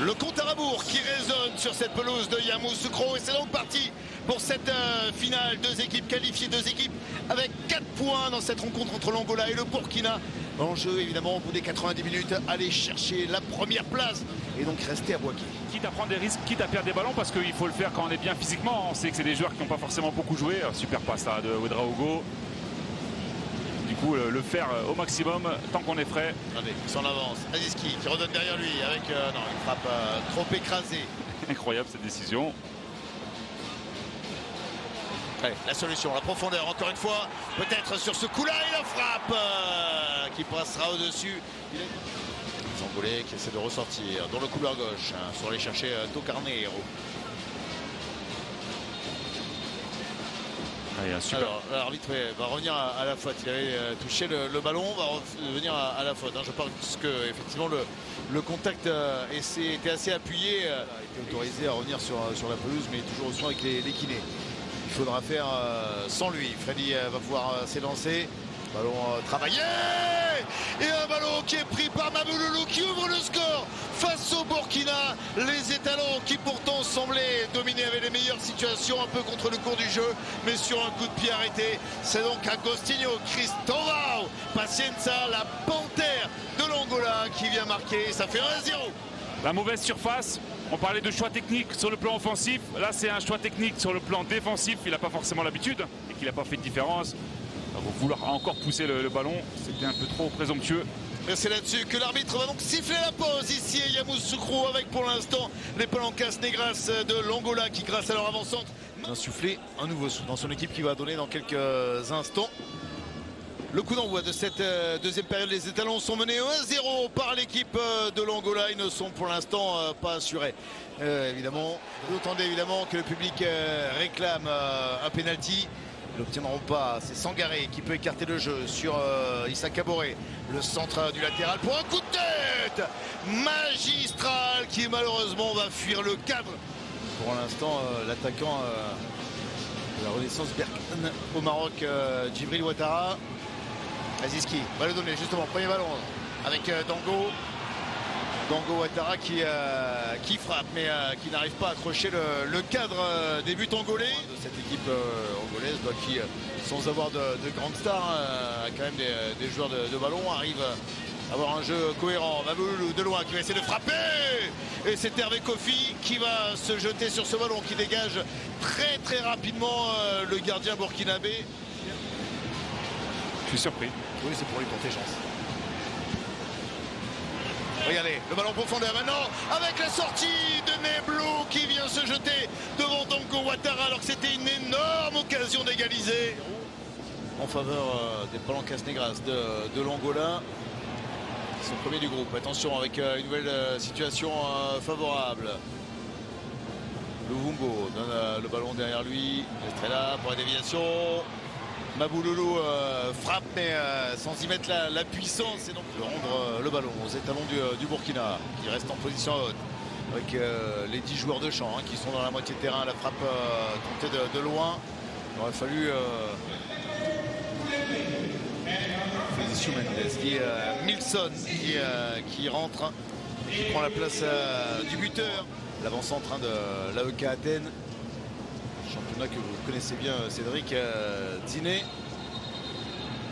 Le compte à rebours qui résonne sur cette pelouse de Yamoussoukro et c'est donc parti pour cette finale. Deux équipes qualifiées, deux équipes avec 4 points dans cette rencontre entre l'Angola et le Burkina. Enjeu évidemment au bout des 90 minutes, aller chercher la première place et donc rester à Bouaké. Quitte à prendre des risques, quitte à perdre des ballons parce qu'il faut le faire quand on est bien physiquement. On sait que c'est des joueurs qui n'ont pas forcément beaucoup joué. Super passe là de Ouedraogo. Du coup le faire au maximum tant qu'on est frais. Regardez, son avance, Aziski qui redonne derrière lui avec non, une frappe trop écrasée. Incroyable cette décision. Allez, la solution, la profondeur, encore une fois, peut-être sur ce coup-là, et la frappe qui passera au-dessus. Les Angolais qui essaient de ressortir dans le couloir gauche, sont allés chercher Tocarneiro. Alors l'arbitre va revenir à la faute. Il avait touché le ballon, va revenir à la faute. Je pense que effectivement le contact était assez appuyé. Il a été autorisé à revenir sur la pelouse, mais toujours au soin avec les kinés. Il faudra faire sans lui. Freddy va pouvoir s'élancer. Ballon travaillé et un ballon qui est pris par Mabouloulou qui ouvre le score face au Burkina. Les étalons qui pourtant semblaient dominer avec les meilleures situations un peu contre le cours du jeu, mais sur un coup de pied arrêté. C'est donc Agostinho Cristóvão Pacienza, la panthère de l'Angola qui vient marquer. Ça fait 1-0. La mauvaise surface. On parlait de choix technique sur le plan offensif. Là, c'est un choix technique sur le plan défensif. Il n'a pas forcément l'habitude et qu'il n'a pas fait de différence. Vouloir encore pousser le ballon, c'était un peu trop présomptueux. Et c'est là-dessus que l'arbitre va donc siffler la pause ici à Yamoussoukro avec pour l'instant les Palancas Negras de l'Angola qui grâce à leur avant-centre insuffler un nouveau souffle dans son équipe qui va donner dans quelques instants. Le coup d'envoi de cette deuxième période, les étalons sont menés 1-0 par l'équipe de l'Angola. Ils ne sont pour l'instant pas assurés. Évidemment, vous entendez évidemment que le public réclame un penalty. Ils n'obtiendront pas, c'est Sangaré qui peut écarter le jeu sur Issa Kaboré. Le centre du latéral pour un coup de tête magistral qui malheureusement va fuir le cadre. Pour l'instant, l'attaquant de la Renaissance Berkane au Maroc, Djibril Ouattara. Aziski va le donner justement, premier ballon avec Dango. Dango Ouattara qui frappe mais qui n'arrive pas à accrocher le cadre des buts angolais de cette équipe angolaise qui sans avoir de grandes stars a quand même des joueurs de ballon, arrive à avoir un jeu cohérent. Mabouloulou de loin qui va essayer de frapper et c'est Hervé Kofi qui va se jeter sur ce ballon qui dégage très rapidement le gardien burkinabé. Je suis surpris. Oui, c'est pour lui porter chance. Regardez, le ballon profondeur maintenant avec la sortie de Neblou qui vient se jeter devant Dango Ouattara alors que c'était une énorme occasion d'égaliser. En faveur des Palancas Negras de l'Angola. Ils sont premiers du groupe. Attention avec une nouvelle situation favorable. Luvumbo donne le ballon derrière lui. Estrella pour la déviation. Mabouloulou frappe mais sans y mettre la puissance et donc de rendre le ballon aux étalons du Burkina qui reste en position haute avec les 10 joueurs de champ qui sont dans la moitié de terrain. La frappe tentée de loin. Il aurait fallu Félicio Mendes Milson qui rentre, qui prend la place du buteur, l'avant-centre de l'AEK Athènes. Championnat que vous connaissez bien, Cédric. Dziné,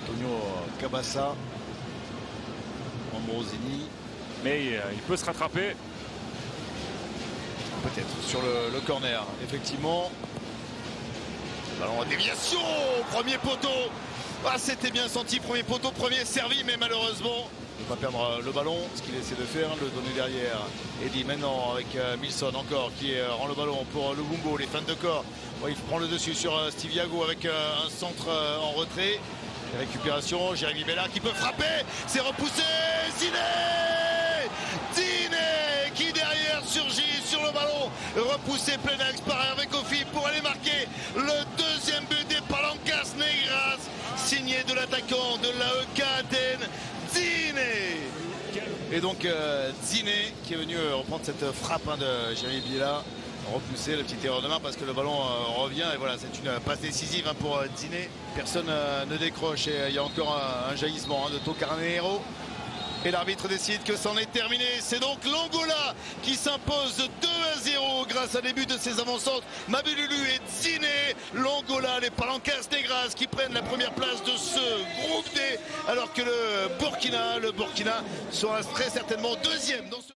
Antonio Cabassa, Ambrosini. Mais il peut se rattraper. Peut-être sur le corner, effectivement. Ballon en déviation, premier poteau. Ah, c'était bien senti, premier poteau, premier servi, mais malheureusement, ne pas perdre le ballon, ce qu'il essaie de faire, le donner derrière. Eddy maintenant avec Milson encore qui rend le ballon pour Luvumbo, les fans de corps. Ouais, il prend le dessus sur Steve Yago avec un centre en retrait. Récupération, Jérémy Bella qui peut frapper, c'est repoussé, Dziné qui derrière surgit sur le ballon, repoussé plein axe par Hervé Kofi pour aller marquer le deuxième but des Palancas Negras, signé de l'attaquant de l'AEK Athènes, Dziné. Et donc Dziné qui est venu reprendre cette frappe de Jérémy Bella. Repoussé, la petite erreur de main parce que le ballon revient et voilà, c'est une passe décisive pour Dziné. Personne ne décroche et il y a encore un jaillissement de Tocarneiro. Et l'arbitre décide que c'en est terminé. C'est donc l'Angola qui s'impose 2-0 grâce à des buts de ses avancantes Mabululu et Ziné. L'Angola, les Palancas Negras qui prennent la première place de ce groupe D, alors que le Burkina sera très certainement deuxième dans ce